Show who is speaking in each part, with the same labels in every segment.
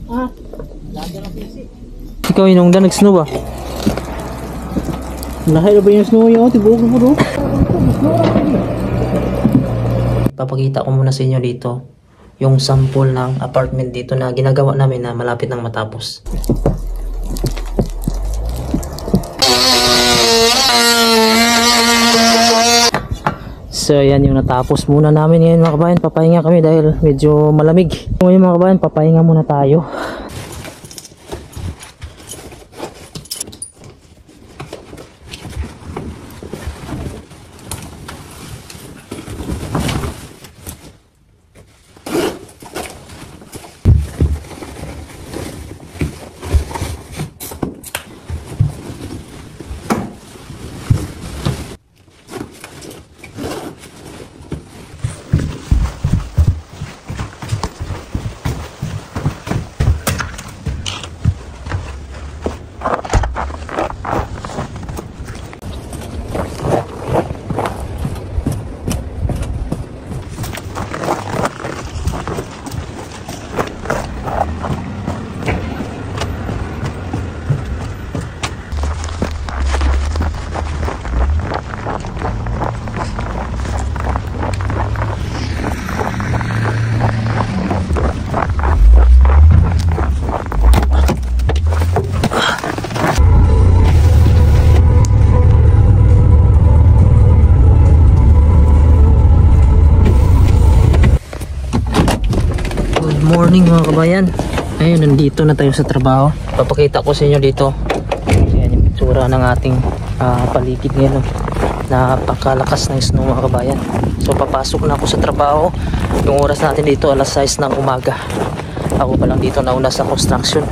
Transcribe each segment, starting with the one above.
Speaker 1: Ah, lagi ng PC.
Speaker 2: Ikaw inungdan nag-snow ba?
Speaker 1: Lahat ba yung snow yun? Tibok mo bro.
Speaker 2: Papakita ko muna sa inyo dito yung sample ng apartment dito na ginagawa namin na malapit nang matapos. So yan yung natapos muna namin ngayon mga kabayan. Papahinga kami dahil medyo malamig. Ngayon mga kabayan, papahinga muna tayo. Morning mga kabayan. Ayun, nandito na tayo sa trabaho. Papakita ko sa inyo dito. Ayan yung itsura ng ating paligid ngayon. Napakalakas ng snow mga kabayan. So papasok na ako sa trabaho. Yung oras natin dito alas 6 ng umaga. Ako pa lang dito nauna sa construction.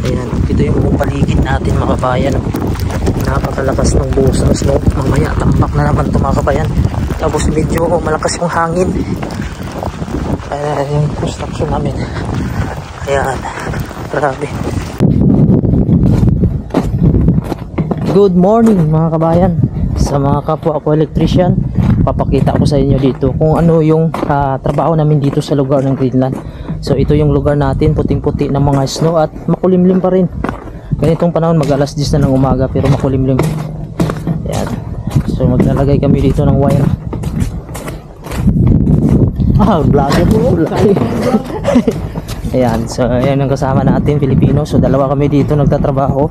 Speaker 2: Ayan, ito yung buong paligid natin mga kabayan. Napakalakas ng buhos ng snow. Mamaya tampak na naman ito mga kabayan. Tapos medyo malakas yung hangin. Ayan yung construction namin. Ayan, grabe. Good morning mga kabayan. Sa mga kapwa ko electrician, papakita ko sa inyo dito kung ano yung trabaho namin dito sa lugar ng Greenland. So ito yung lugar natin, puting-puti ng mga snow at makulimlim pa rin. Ganitong panahon mag alas 10 na ng umaga pero makulimlim. Ayan. So maglalagay kami dito ng wire. Vlogger po. Ayan, so ayan ang kasama natin, Pilipino. So dalawa kami dito nagtatrabaho.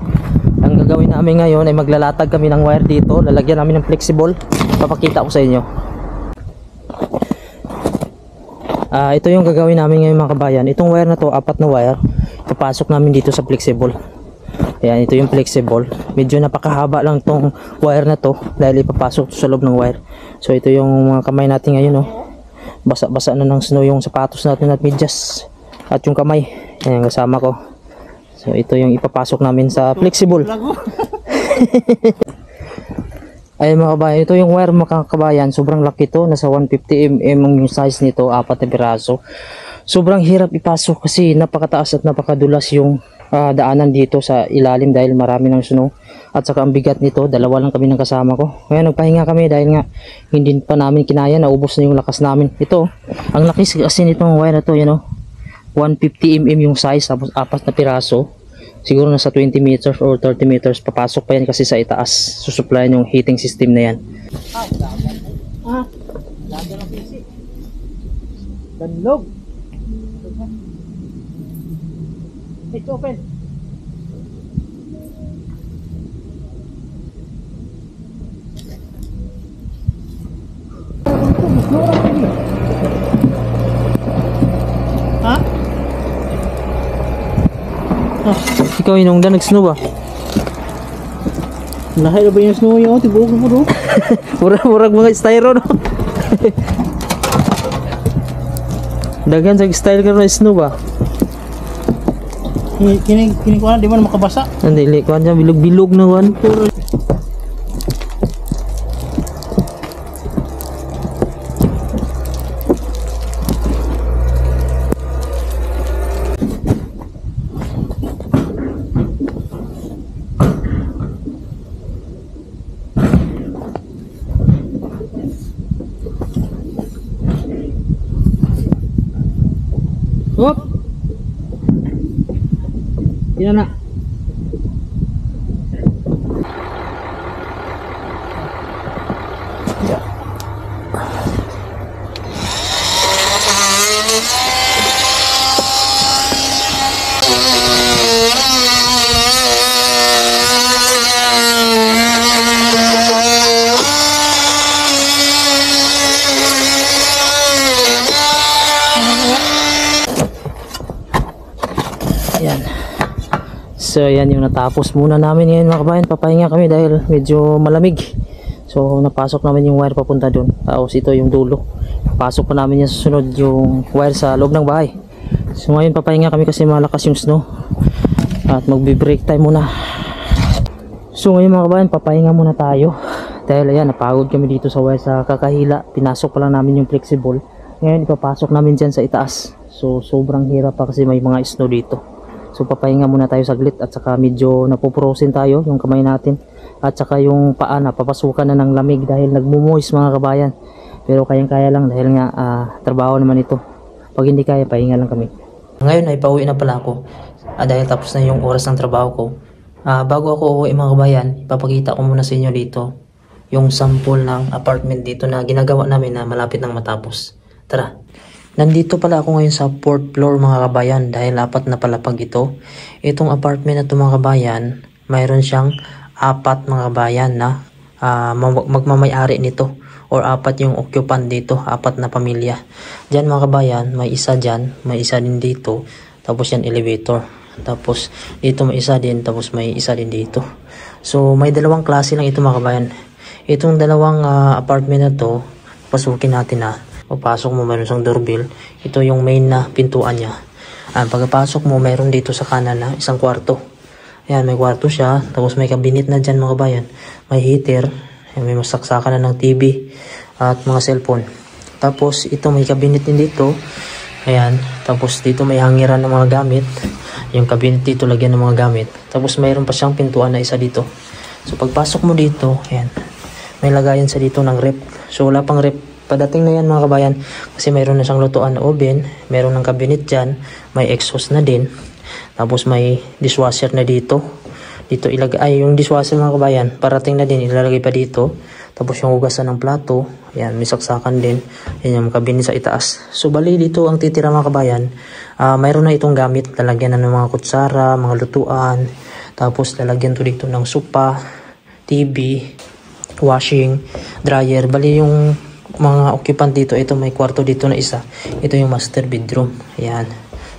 Speaker 2: Ang gagawin namin ngayon ay maglalatag kami ng wire dito. Lalagyan namin ng flexible. Papakita ko sa inyo. Ito yung gagawin namin ngayon mga kabayan. Itong wire na to, 4 na wire, papasok namin dito sa flexible. Ayan, ito yung flexible. Medyo napakahaba lang tong wire na to dahil ipapasok sa loob ng wire. So ito yung mga kamay natin ngayon, no? Basa-basa na ng snow yung sapatos natin at medyas at yung kamay. Ayan, kasama ko. So ito yung ipapasok namin sa flexible. Ayan mga kabayan, ito yung wire mga kabayan. Sobrang laki to, nasa 150 mm yung size nito, 4 na piraso. Sobrang hirap ipasok kasi napakataas at napakadulas yung daanan dito sa ilalim dahil marami ng snow. At saka ang bigat nito, dalawa lang kami ng kasama ko. Ngayon nagpahinga kami dahil nga hindi pa namin kinaya, naubos na yung lakas namin. Ito, ang laki kasi nitong wire na to, you know, 150 mm yung size, tapos 4 na piraso. Siguro nasa 20 meters or 30 meters. Papasok pa yan kasi sa itaas. Susuplayan yung heating system na yan.
Speaker 1: Lagi ng PC. Danlog. It's open. Ha?
Speaker 2: Ikaw inungdan nag-snow ba?
Speaker 1: Lahat ba yung snow yun? Tibok mo bro.
Speaker 2: Murag mga styro no. Dagan sa style ka ng snow ba?
Speaker 1: Kini ko na, di man makabasa.
Speaker 2: Hindi, likuan dyan, bilog-bilog na wan.
Speaker 1: Hop. Yan na.
Speaker 2: Ayan. So yan yung natapos muna namin ngayon mga kabayan. Papahinga kami dahil medyo malamig. So napasok namin yung wire papunta dun. Tapos ito yung dulo. Pasok pa namin yung susunod yung wire sa loob ng bahay. So ngayon papahinga kami kasi malakas yung snow. At magbe-break time muna. So ngayon mga kabayan, papahinga muna tayo. Dahil ayan, napagod kami dito sa wire sa kakahila. Pinasok pa lang namin yung flexible. Ngayon ipapasok namin dyan sa itaas. So sobrang hirap pa kasi may mga snow dito. So papahinga muna tayo saglit at saka medyo napuprosin tayo yung kamay natin. At saka yung paa na papasukan na ng lamig dahil nagmumoist mga kabayan. Pero kayang-kaya lang dahil nga trabaho naman ito. Pag hindi kaya, pahinga lang kami. Ngayon ay pauwi na pala ako. Dahil tapos na yung oras ng trabaho ko. Bago ako uwi mga kabayan, ipapakita ko muna sa inyo dito yung sample ng apartment dito na ginagawa namin na malapit nang matapos. Tara! Nandito pala ako ngayon sa 4th floor mga kabayan dahil apat na palapag ito. Itong apartment na ito mga kabayan, mayroon siyang 4 mga kabayan na magmamayari nito. Or 4 yung occupant dito, 4 na pamilya. Diyan mga kabayan, may isa dyan, may isa din dito. Tapos yan elevator. Tapos dito may isa din, tapos may isa din dito. So may dalawang klase lang ito mga kabayan. Itong dalawang apartment na to, pasukin natin na. Pagpasok mo, mayroon siyang doorbell. Ito yung main na pintuan niya. Pagpasok mo, mayroon dito sa kanan na isang kwarto. Ayan, may kwarto siya. Tapos may cabinet na dyan mga kabayan. May heater. Ayan, may masaksakan na ng TV at mga cellphone. Tapos ito may cabinet din dito. Ayan. Tapos dito may hangiran ng mga gamit. Yung cabinet dito lagyan ng mga gamit. Tapos mayroon pa siyang pintuan na isa dito. So pagpasok mo dito, ayan, may lagayan sa dito ng rep. So wala pang rep. Padating na yan mga kabayan kasi mayroon na siyang lutuan na oven, mayroon ng cabinet dyan, may exhaust na din, tapos may dishwasher na dito. Dito ilagay, yung dishwasher mga kabayan, parating na din, ilalagay pa dito. Tapos yung hugasan ng plato, ayan, may saksakan din, yan yung cabinet sa itaas. So bali dito ang titira mga kabayan, mayroon na itong gamit, lalagyan na ng mga kutsara, mga lutuan, tapos lalagyan to dito ng sopa, TV, washing, dryer. Bali yung mga occupant dito, ito may kwarto dito na isa. Ito yung master bedroom. Ayan.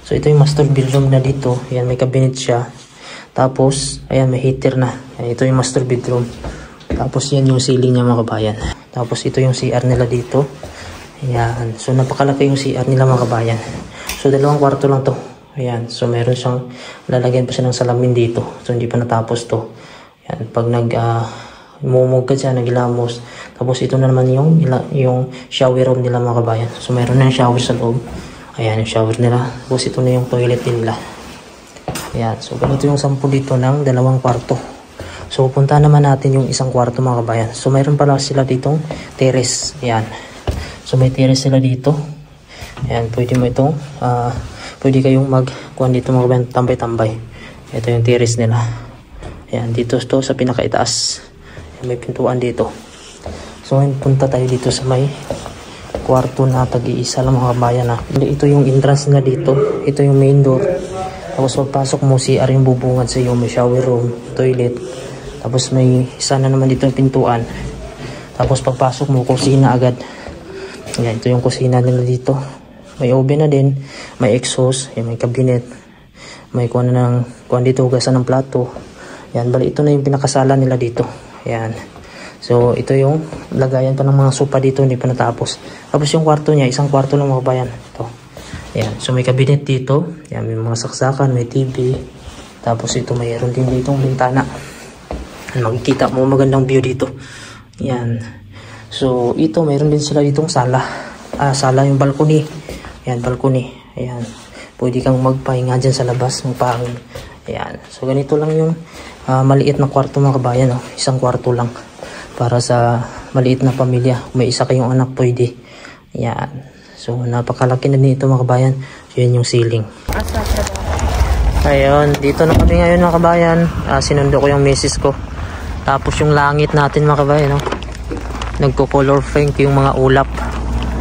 Speaker 2: So ito yung master bedroom na dito. Ayan, may cabinet siya. Tapos, ayan, may heater na. Ayan, ito yung master bedroom. Tapos yan yung ceiling niya mga kabayan. Tapos ito yung CR nila dito. Ayan. So napakalaki yung CR nila mga kabayan. So dalawang kwarto lang to. Ayan. So meron siyang, lalagyan pa siya ng salamin dito. So hindi pa natapos to. Ayan. Pag mumug ka dyan, nagilamos. Tapos ito na naman yung shower room nila mga kabayan. So meron na yung shower sa loob. Ayan yung shower nila. Tapos ito na yung toilet din nila. Ayan. So ganito yung sample dito ng dalawang kwarto. So punta naman natin yung isang kwarto mga kabayan. So mayroon pala sila ditong terrace. Ayan. So may terrace sila dito. Ayan. Pwede mo itong pwede kayong magkuhan dito mga kabayan, tambay-tambay. Ito yung terrace nila. Ayan. Dito to sa pinakaitaas. May pintuan dito. So punta tayo dito sa may kwarto na tag-iisa lang mga kabayan na. Ito yung entrance na dito. Ito yung main door. Tapos pagpasok mo, CR yung bubungad sa iyo. May shower room, toilet. Tapos may isa na naman dito yung pintuan. Tapos pagpasok mo, kusina agad. Ayan, ito yung kusina nila dito. May oven na din. May exhaust. Ayan, may cabinet. May kuha dito, hugasan ng plato. Ayan, bali ito na yung pinakasala nila dito. Ayan. So, ito yung lagayan pa ng mga sopa dito, hindi pa natapos. Tapos yung kwarto niya, isang kwarto lang mga kabayan. Ito. Ayan. So, may cabinet dito. Ayan, may mga saksakan, may TV. Tapos ito, mayroon din ditong bintana. Makikita mo magandang view dito. Ayan. So, ito, mayroon din sila ditong sala. Sala yung balcony. Ayan, balcony. Ayan. Pwede kang magpahinga dyan sa labas, magpahangin. Ayan. So, ganito lang yung maliit na kwarto mga kabayan. Oh. Isang kwarto lang. Para sa maliit na pamilya. Kung may isa kayong anak, pwede. Ayan. So, napakalaki na din ito mga kabayan. So, yan yung ceiling. Ayun, dito na kami ngayon mga kabayan. Sinundo ko yung misis ko. Tapos yung langit natin mga kabayan, no? Nagko-color pink yung mga ulap.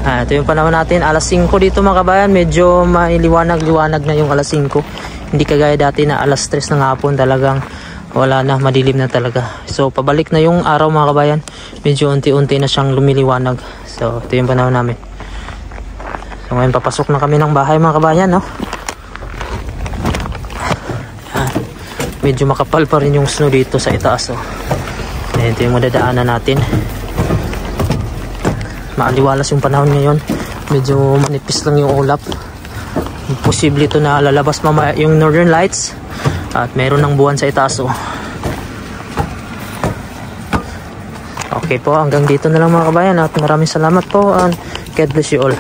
Speaker 2: Ito yung panahon natin, alas 5 dito mga kabayan. Medyo mailiwanag-liwanag na yung alas 5. Hindi kagaya dati na alas 3 ng hapon, talagang wala na, madilim na talaga. So pabalik na yung araw mga kabayan. Medyo unti-unti na siyang lumiliwanag. So ito yung panahon namin. So ngayon papasok na kami ng bahay mga kabayan, no? Medyo makapal pa rin yung snow dito sa itaas, oh. Ito yung madadaanan natin. Maaliwalas yung panahon ngayon. Medyo manipis lang yung ulap. Posible ito na lalabas mamaya yung Northern Lights. At meron ng buwan sa itaas, oh. Okay po, hanggang dito na lang mga kabayan. At maraming salamat po and God bless you all.